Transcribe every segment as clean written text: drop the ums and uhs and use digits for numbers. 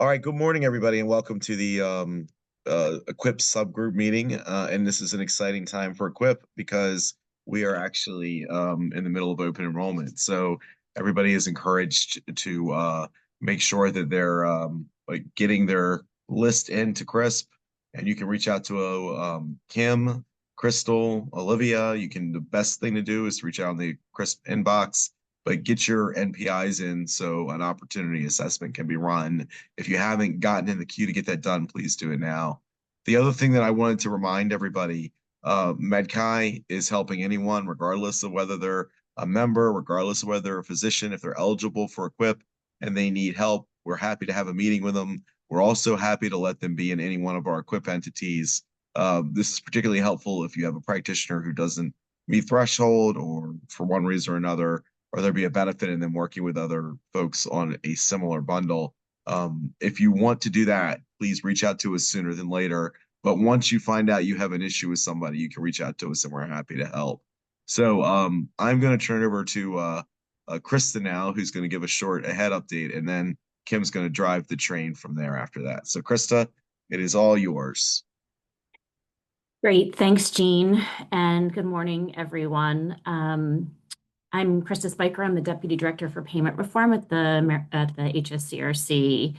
All right, good morning, everybody, and welcome to the EQIP subgroup meeting. And this is an exciting time for EQIP because we are actually in the middle of open enrollment. So everybody is encouraged to make sure that they're getting their list into CRISP. And you can reach out to Kim, Crystal, Olivia. The best thing to do is to reach out in the CRISP inbox, but get your NPIs in so an opportunity assessment can be run. If you haven't gotten in the queue to get that done, please do it now. The other thing that I wanted to remind everybody, MedChi is helping anyone, regardless of whether they're a member, regardless of whether they're a physician, if they're eligible for EQIP and they need help, we're happy to have a meeting with them. We're also happy to let them be in any one of our EQIP entities. This is particularly helpful if you have a practitioner who doesn't meet threshold or for one reason or another, or there'd be a benefit in them working with other folks on a similar bundle. If you want to do that, please reach out to us sooner than later. But once you find out you have an issue with somebody, you can reach out to us and we're happy to help. So I'm going to turn it over to Krista now, who's going to give a short ahead update, and then Kim's going to drive the train from there after that. So Krista, it is all yours. Great. Thanks, Jean. And good morning, everyone. I'm Krista Spiker. I'm the Deputy Director for Payment Reform at the HSCRC.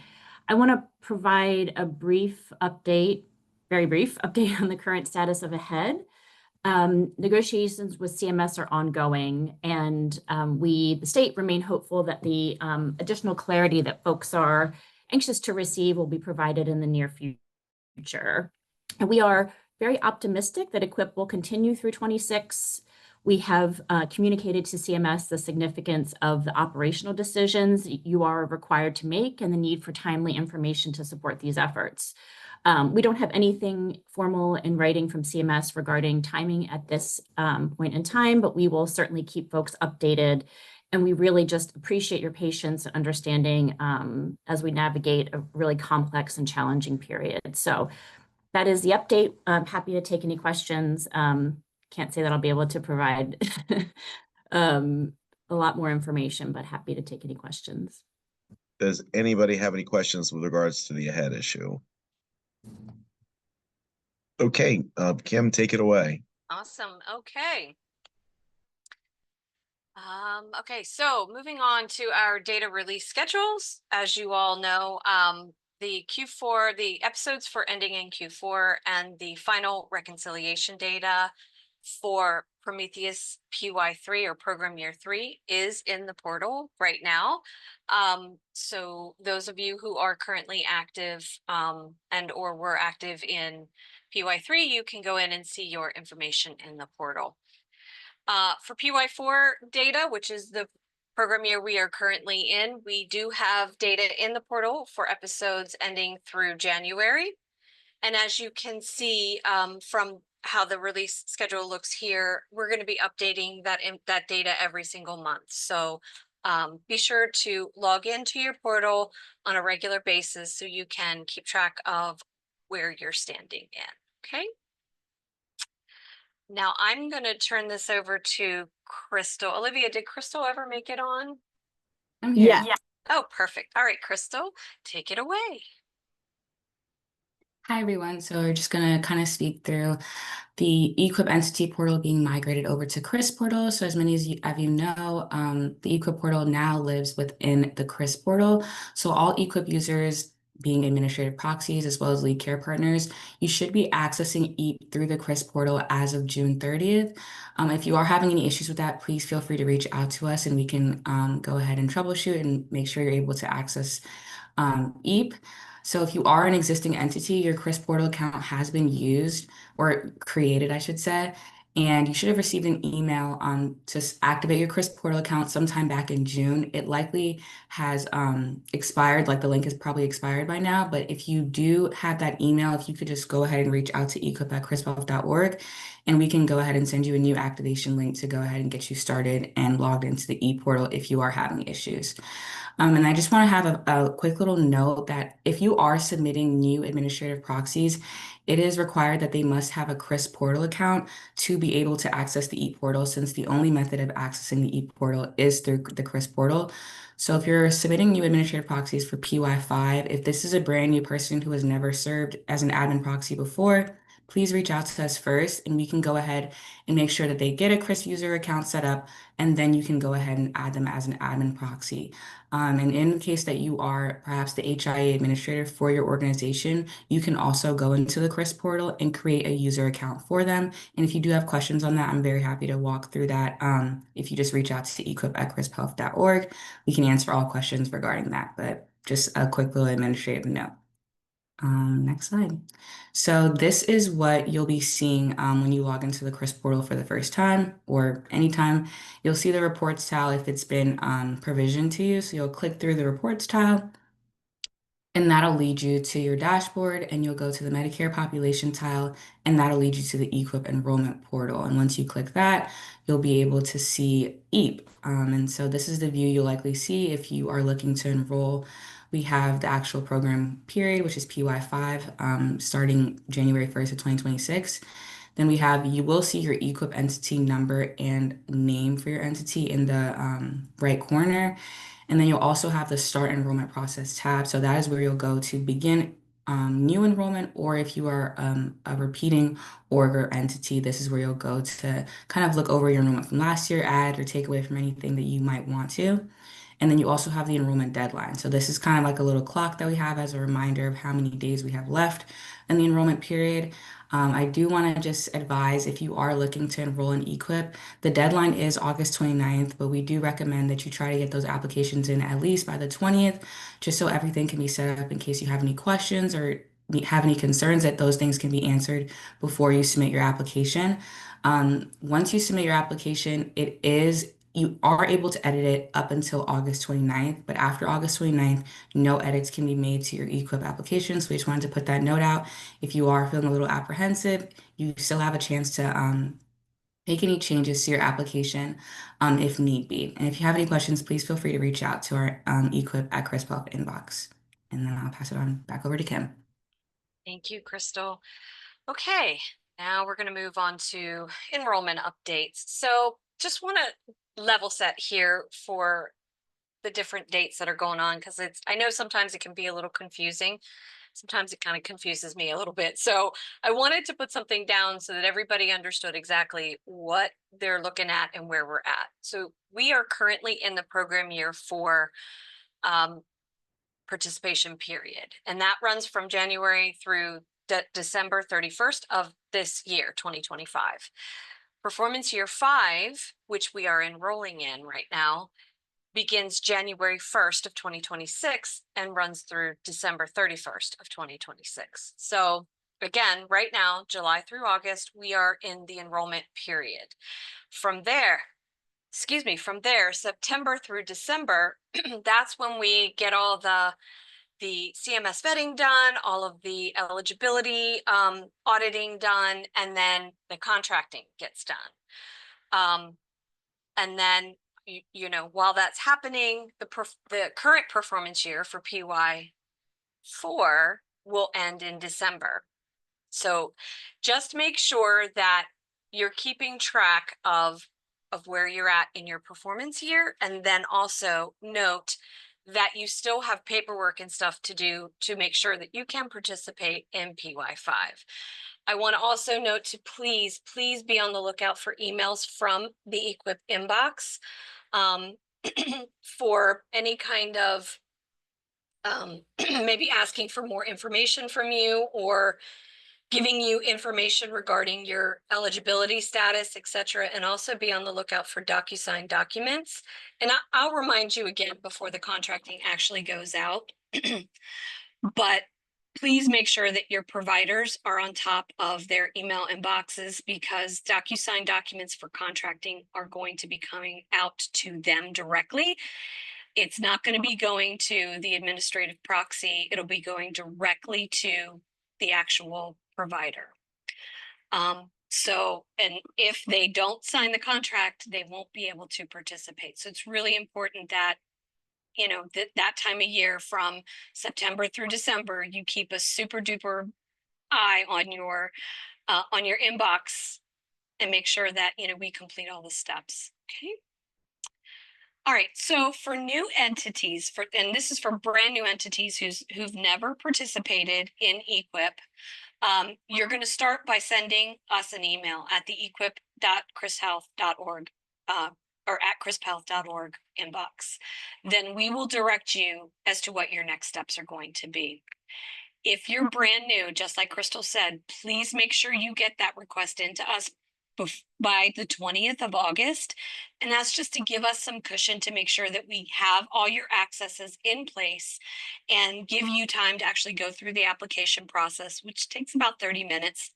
I want to provide a brief update, very brief update on the current status of AHEAD. Negotiations with CMS are ongoing, and the state remain hopeful that the additional clarity that folks are anxious to receive will be provided in the near future. And we are very optimistic that EQIP will continue through 26. We have communicated to CMS the significance of the operational decisions you are required to make and the need for timely information to support these efforts. We don't have anything formal in writing from CMS regarding timing at this point in time, but we will certainly keep folks updated. And we really just appreciate your patience and understanding as we navigate a really complex and challenging period. So that is the update. I'm happy to take any questions. Can't say that I'll be able to provide a lot more information, but happy to take any questions. Does anybody have any questions with regards to the AHEAD issue? Okay, Kim, take it away. Awesome. Okay. Okay, so moving on to our data release schedules. As you all know, the Q4, the episodes for ending in Q4 and the final reconciliation data for Prometheus PY3 or program year 3 is in the portal right now. So those of you who are currently active and or were active in PY3, you can go in and see your information in the portal. For PY4 data, which is the program year we are currently in, we do have data in the portal for episodes ending through January. And as you can see from how the release schedule looks here, we're going to be updating that data every single month. So be sure to log into your portal on a regular basis so you can keep track of where you're standing in. Okay. Now I'm going to turn this over to Crystal. Olivia, did Crystal ever make it on? I'm here. Yeah. Oh, perfect. All right, Crystal, take it away. Hi, everyone. So we're just going to kind of speak through the EQIP Entity Portal being migrated over to CRISP Portal. So as many of you know, the EQIP Portal now lives within the CRISP Portal. So all EQIP users, being administrative proxies as well as lead care partners, you should be accessing EAP through the CRISP Portal as of June 30th. If you are having any issues with that, please feel free to reach out to us and we can go ahead and troubleshoot and make sure you're able to access EAP. So if you are an existing entity, your CRISP Portal account has been used or created, I should say, and you should have received an email to activate your CRISP Portal account sometime back in June. It likely has expired, like the link is probably expired by now, but if you do have that email, if you could just go ahead and reach out to equip@crisphealth.org, and we can go ahead and send you a new activation link to go ahead and get you started and logged into the e-portal if you are having issues. And I just want to have a quick little note that if you are submitting new administrative proxies, it is required that they must have a CRISP portal account to be able to access the ePortal, since the only method of accessing the ePortal is through the CRISP portal. So if you're submitting new administrative proxies for PY5, if this is a brand new person who has never served as an admin proxy before, please reach out to us first, and we can go ahead and make sure that they get a CRISP user account set up, and then you can go ahead and add them as an admin proxy. And in the case that you are perhaps the HIE administrator for your organization, you can also go into the CRISP portal and create a user account for them. And if you do have questions on that, I'm very happy to walk through that. If you just reach out to equip@crisphealth.org, we can answer all questions regarding that. But just a quick little administrative note. Next slide. So this is what you'll be seeing when you log into the CRISP portal for the first time or anytime. You'll see the reports tile if it's been provisioned to you. So you'll click through the reports tile, and that'll lead you to your dashboard, and you'll go to the Medicare population tile, and that'll lead you to the EQIP enrollment portal. And once you click that, you'll be able to see EAP. And so this is the view you'll likely see if you are looking to enroll. We have the actual program period, which is PY5, starting January 1st of 2026. Then you will see your EQIP entity number and name for your entity in the right corner. And then you'll also have the Start Enrollment Process tab. So that is where you'll go to begin new enrollment, or if you are a repeating org or entity, this is where you'll go to kind of look over your enrollment from last year, add or take away from anything that you might want to. And then you also have the enrollment deadline. So this is kind of like a little clock that we have as a reminder of how many days we have left in the enrollment period. I do want to just advise, if you are looking to enroll in EQIP, the deadline is August 29th, but we do recommend that you try to get those applications in at least by the 20th, just so everything can be set up in case you have any questions or have any concerns, that those things can be answered before you submit your application. Once you submit your application, you are able to edit it up until August 29th, but after August 29th, no edits can be made to your EQIP application. So we just wanted to put that note out. If you are feeling a little apprehensive, you still have a chance to make any changes to your application if need be. And if you have any questions, please feel free to reach out to our EQIP@CRISP Health inbox. And then I'll pass it on back over to Kim. Thank you, Crystal. Okay, now we're going to move on to enrollment updates. So just want to level set here for the different dates that are going on, because I know sometimes it can be a little confusing. Sometimes it kind of confuses me a little bit. So I wanted to put something down so that everybody understood exactly what they're looking at and where we're at. So we are currently in the program year for participation period, and that runs from January through December 31st of this year, 2025. Performance year 5, which we are enrolling in right now, begins January 1st of 2026 and runs through December 31st of 2026. So again, right now, July through August, we are in the enrollment period. From there, September through December, that's when we get all the CMS vetting done, all of the eligibility auditing done, and then the contracting gets done. And then, you know, while that's happening, the current performance year for PY4 will end in December. So just make sure that you're keeping track of where you're at in your performance year, and then also note that you still have paperwork and stuff to do to make sure that you can participate in PY5. I want to also note to please be on the lookout for emails from the EQIP inbox for any kind of maybe asking for more information from you, or giving you information regarding your eligibility status, etc. And also be on the lookout for DocuSign documents. And I'll remind you again before the contracting actually goes out. But please make sure that your providers are on top of their email inboxes, because DocuSign documents for contracting are going to be coming out to them directly. It's not going to be going to the administrative proxy. It'll be going directly to the actual provider. And if they don't sign the contract, they won't be able to participate. So it's really important that, you know, that time of year from September through December, you keep a super duper eye on your inbox and make sure that, you know, we complete all the steps. Okay. All right, so for new entities, and this is for brand new entities who've never participated in EQIP, you're going to start by sending us an email at the equip.crishealth.org or at crisphealth.org inbox. Then we will direct you as to what your next steps are going to be. If you're brand new, just like Crystal said, please make sure you get that request into us by the 20th of August. And that's just to give us some cushion to make sure that we have all your accesses in place and give you time to actually go through the application process, which takes about 30 minutes.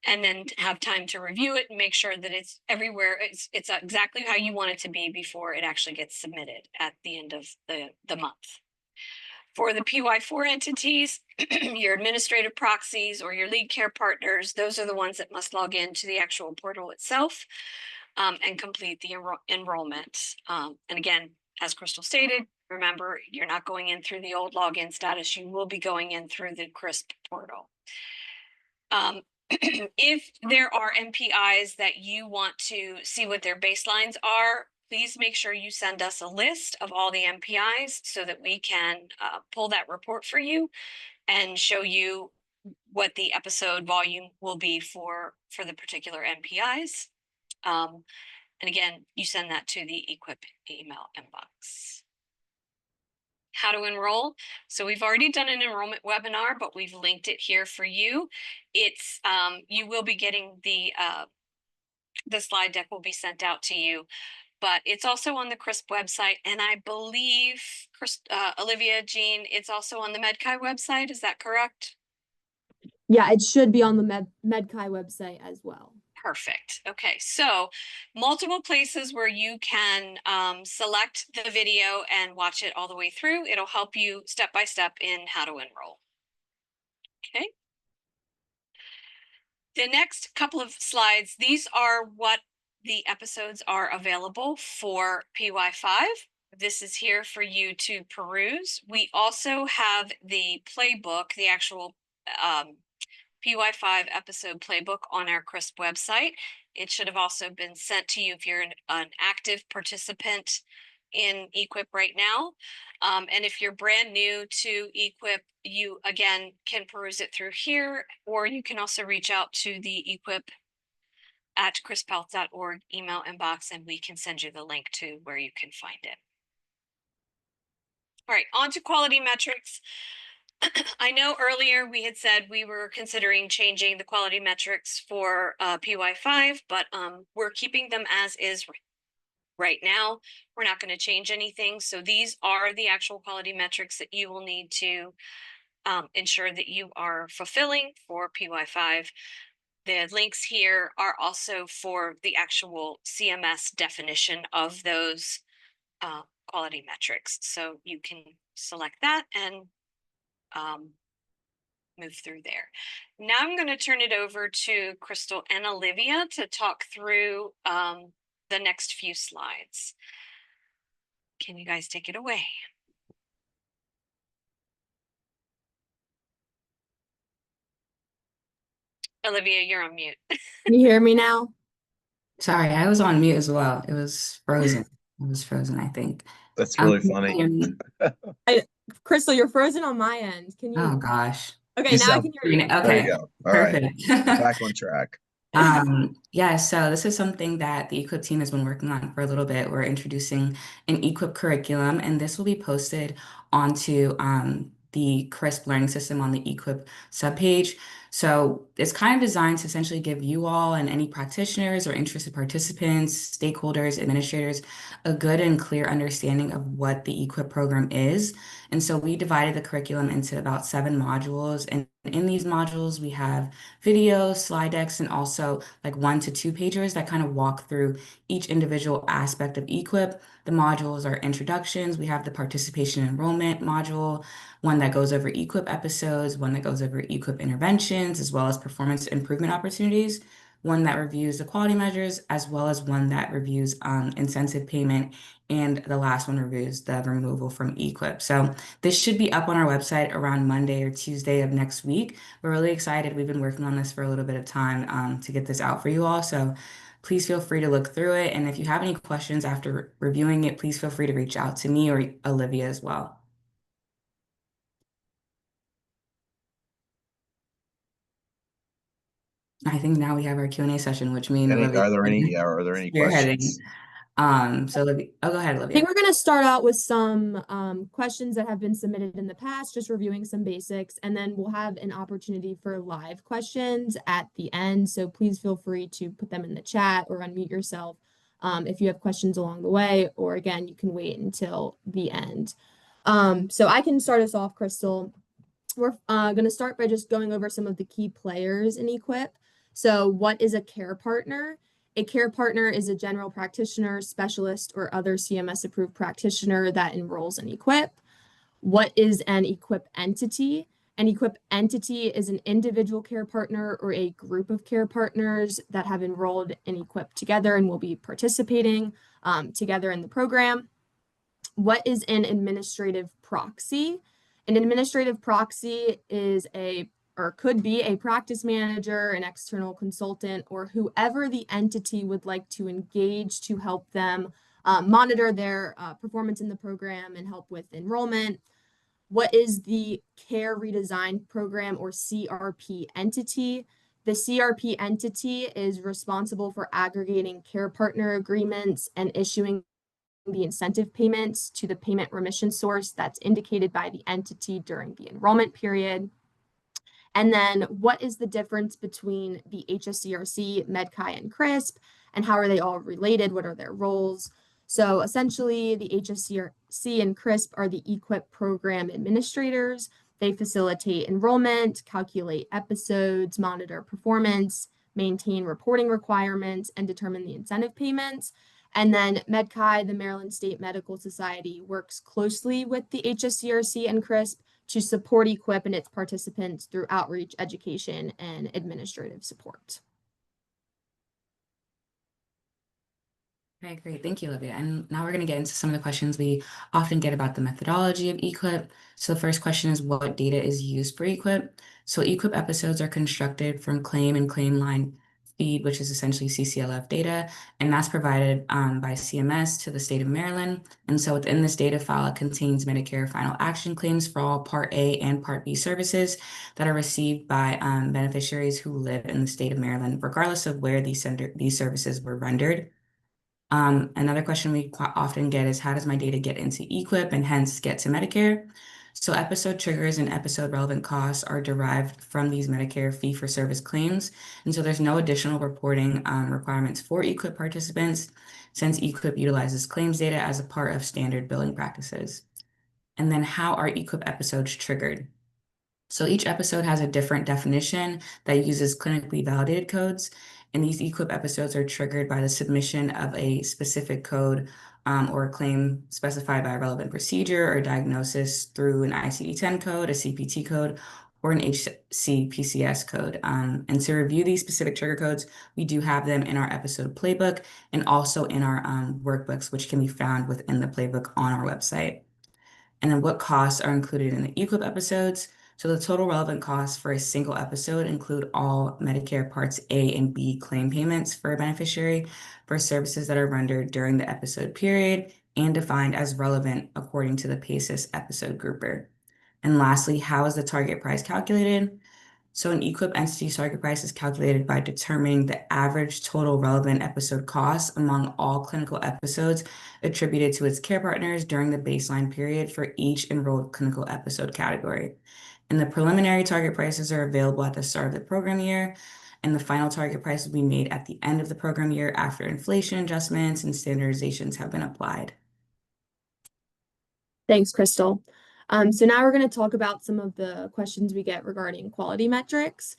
And then have time to review it and make sure that it's everywhere. It's exactly how you want it to be before it actually gets submitted at the end of the month. For the PY4 entities, your administrative proxies or your lead care partners, those are the ones that must log into the actual portal itself and complete the enrollment. And again, as Crystal stated, remember, you're not going in through the old login status. You will be going in through the CRISP portal. If there are MPIs that you want to see what their baselines are, please make sure you send us a list of all the MPIs so that we can pull that report for you and show you what the episode volume will be for the particular MPIs. And again, you send that to the EQIP email inbox. How to enroll. So we've already done an enrollment webinar, but we've linked it here for you. It's you will be getting the slide deck will be sent out to you, but it's also on the CRISP website. And I believe, Olivia, Jean, it's also on the MedChi website. Is that correct? Yeah, it should be on the MedChi website as well. Perfect. Okay, so multiple places where you can select the video and watch it all the way through. It'll help you step by step in how to enroll. Okay. The next couple of slides, these are what the episodes are available for PY5. This is here for you to peruse. We also have the playbook, the actual PY5 episode playbook on our CRISP website. It should have also been sent to you if you're an active participant in EQIP right now. And if you're brand new to EQIP, you again can peruse it through here, or you can also reach out to the EQIP at crisphealth.org email inbox, and we can send you the link to where you can find it. All right, on to quality metrics. I know earlier we had said we were considering changing the quality metrics for PY5, but we're keeping them as is right now. We're not going to change anything. So these are the actual quality metrics that you will need to ensure that you are fulfilling for PY5. The links here are also for the actual CMS definition of those quality metrics. So you can select that and move through there. Now I'm going to turn it over to Crystal and Olivia to talk through the next few slides. Can you guys take it away? Olivia, you're on mute. Can you hear me now? Sorry, I was on mute as well. It was frozen. It was frozen, I think. That's really funny. Crystal, you're frozen on my end. Can you? Oh gosh. Okay, You now I sound- can hear you. There Okay. you go. All right. Perfect. Back on track. Yeah, so this is something that the EQIP team has been working on for a little bit. We're introducing an EQIP curriculum, and this will be posted onto the CRISP learning system on the EQIP subpage. So it's kind of designed to essentially give you all and any practitioners or interested participants, stakeholders, administrators, a good and clear understanding of what the EQIP program is. And so we divided the curriculum into about 7 modules. And in these modules, we have videos, slide decks, and also like 1 to 2 pagers that kind of walk through each individual aspect of EQIP. The modules are introductions. We have the participation enrollment module, one that goes over EQIP episodes, one that goes over EQIP interventions, as well as performance improvement opportunities. one that reviews the quality measures, as well as one that reviews incentive payment, and the last one reviews the removal from EQIP. So this should be up on our website around Monday or Tuesday of next week. We're really excited. We've been working on this for a little bit of time to get this out for you all. So please feel free to look through it. And if you have any questions after reviewing it, please feel free to reach out to me or Olivia as well. I think now we have our Q&A session, which means Are there any questions? So Olivia, go ahead, I Olivia. think we're going to start out with some questions that have been submitted in the past, just reviewing some basics, and then we'll have an opportunity for live questions at the end. So please feel free to put them in the chat or unmute yourself if you have questions along the way, or again, you can wait until the end. So I can start us off, Crystal. We're going to start by just going over some of the key players in EQIP. So what is a care partner? A care partner is a general practitioner, specialist, or other CMS approved practitioner that enrolls in EQIP. What is an EQIP entity? An EQIP entity is an individual care partner or a group of care partners that have enrolled in EQIP together and will be participating together in the program. What is an administrative proxy? An administrative proxy is could be a practice manager, an external consultant, or whoever the entity would like to engage to help them monitor their performance in the program and help with enrollment. What is the Care Redesign Program or CRP entity? The CRP entity is responsible for aggregating care partner agreements and issuing the incentive payments to the payment remission source that's indicated by the entity during the enrollment period. And then what is the difference between the HSCRC, MedChi, and CRISP, and how are they all related? What are their roles? So essentially, the HSCRC and CRISP are the EQIP program administrators. They facilitate enrollment, calculate episodes, monitor performance, maintain reporting requirements, and determine the incentive payments. And then MedChi, the Maryland State Medical Society, works closely with the HSCRC and CRISP to support EQIP and its participants through outreach, education, and administrative support. Okay, great. Thank you, Olivia. And now we're going to get into some of the questions we often get about the methodology of EQIP. So the first question is, what data is used for EQIP? So EQIP episodes are constructed from claim and claim line feed, which is essentially CCLF data, and that's provided by CMS to the state of Maryland. And so within this data file, it contains Medicare final action claims for all Part A and Part B services that are received by beneficiaries who live in the state of Maryland, regardless of where these services were rendered. Another question we quite often get is, how does my data get into EQIP and hence get to Medicare? So episode triggers and episode relevant costs are derived from these Medicare fee-for-service claims. And so there's no additional reporting requirements for EQIP participants, since EQIP utilizes claims data as a part of standard billing practices. And then how are EQIP episodes triggered? So each episode has a different definition that uses clinically validated codes. And these EQIP episodes are triggered by the submission of a specific code or a claim specified by a relevant procedure or diagnosis through an ICD-10 code, a CPT code, or an HCPCS code. And to review these specific trigger codes, we do have them in our episode playbook and also in our workbooks, which can be found within the playbook on our website. And then what costs are included in the EQIP episodes? So the total relevant costs for a single episode include all Medicare Parts A and B claim payments for a beneficiary for services that are rendered during the episode period and defined as relevant according to the PACES episode grouper. And lastly, how is the target price calculated? So an EQIP entity target price is calculated by determining the average total relevant episode costs among all clinical episodes attributed to its care partners during the baseline period for each enrolled clinical episode category. And the preliminary target prices are available at the start of the program year, and the final target price will be made at the end of the program year after inflation adjustments and standardizations have been applied. Thanks, Crystal. So now we're going to talk about some of the questions we get regarding quality metrics.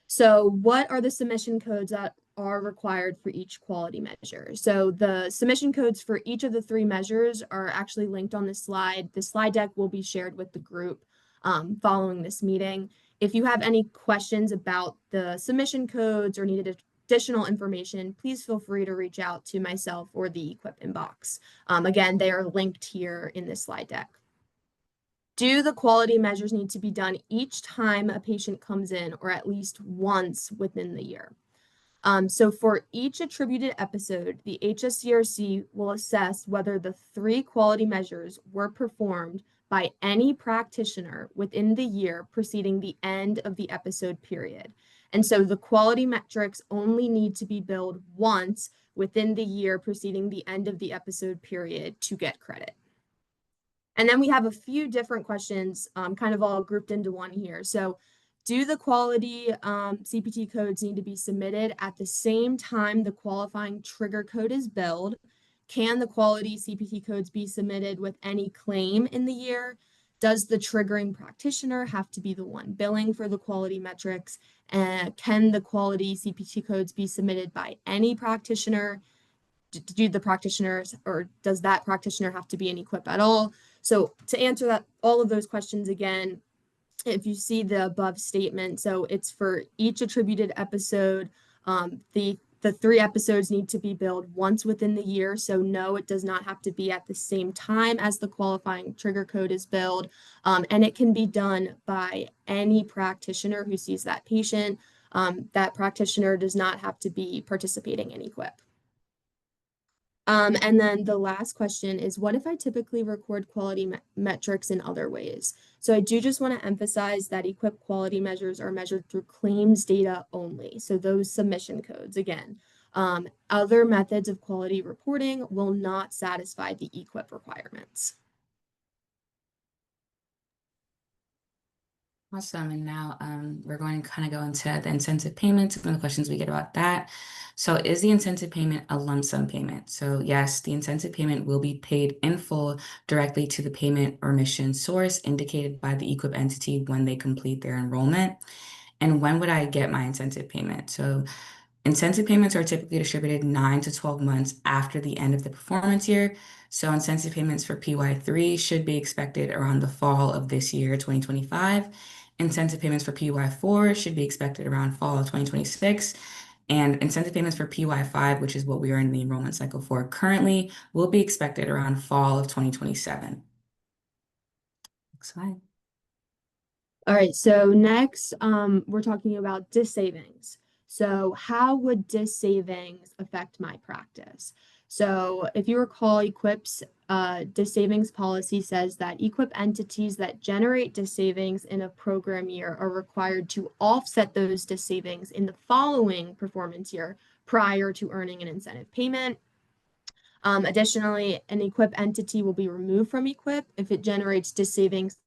So what are the submission codes that are required for each quality measure? So the submission codes for each of the 3 measures are actually linked on this slide. The slide deck will be shared with the group following this meeting. If you have any questions about the submission codes or needed additional information, please feel free to reach out to myself or the EQIP inbox. Again, they are linked here in this slide deck. Do the quality measures need to be done each time a patient comes in or at least once within the year? So for each attributed episode, the HSCRC will assess whether the 3 quality measures were performed by any practitioner within the year preceding the end of the episode period. And so the quality metrics only need to be billed once within the year preceding the end of the episode period to get credit. And then we have a few different questions kind of all grouped into one here. So do the quality CPT codes need to be submitted at the same time the qualifying trigger code is billed? Can the quality CPT codes be submitted with any claim in the year? Does the triggering practitioner have to be the one billing for the quality metrics? And can the quality CPT codes be submitted by any practitioner? Do the practitioners, or does that practitioner have to be an EQIP at all? So to answer all of those questions again, if you see the above statement, so it's for each attributed episode, the 3 episodes need to be billed once within the year. So no, it does not have to be at the same time as the qualifying trigger code is billed. And it can be done by any practitioner who sees that patient. That practitioner does not have to be participating in EQIP. And then the last question is, what if I typically record quality metrics in other ways? So I do just want to emphasize that EQIP quality measures are measured through claims data only. So those submission codes, again, other methods of quality reporting will not satisfy the EQIP requirements. Awesome. And now we're going to kind of go into the incentive payments, one of the questions we get about that. So is the incentive payment a lump sum payment? So yes, the incentive payment will be paid in full directly to the payment or mission source indicated by the EQIP entity when they complete their enrollment. And when would I get my incentive payment? So incentive payments are typically distributed 9 to 12 months after the end of the performance year. So incentive payments for PY3 should be expected around the fall of this year, 2025. Incentive payments for PY4 should be expected around fall of 2026. And incentive payments for PY5, which is what we are in the enrollment cycle for currently, will be expected around fall of 2027. Next slide. All right, so next, we're talking about DIS savings. So how would DIS savings affect my practice? So if you recall, EQIP's DIS savings policy says that EQIP entities that generate DIS savings in a program year are required to offset those DIS savings in the following performance year prior to earning an incentive payment. Additionally, an EQIP entity will be removed from EQIP if it generates DIS savings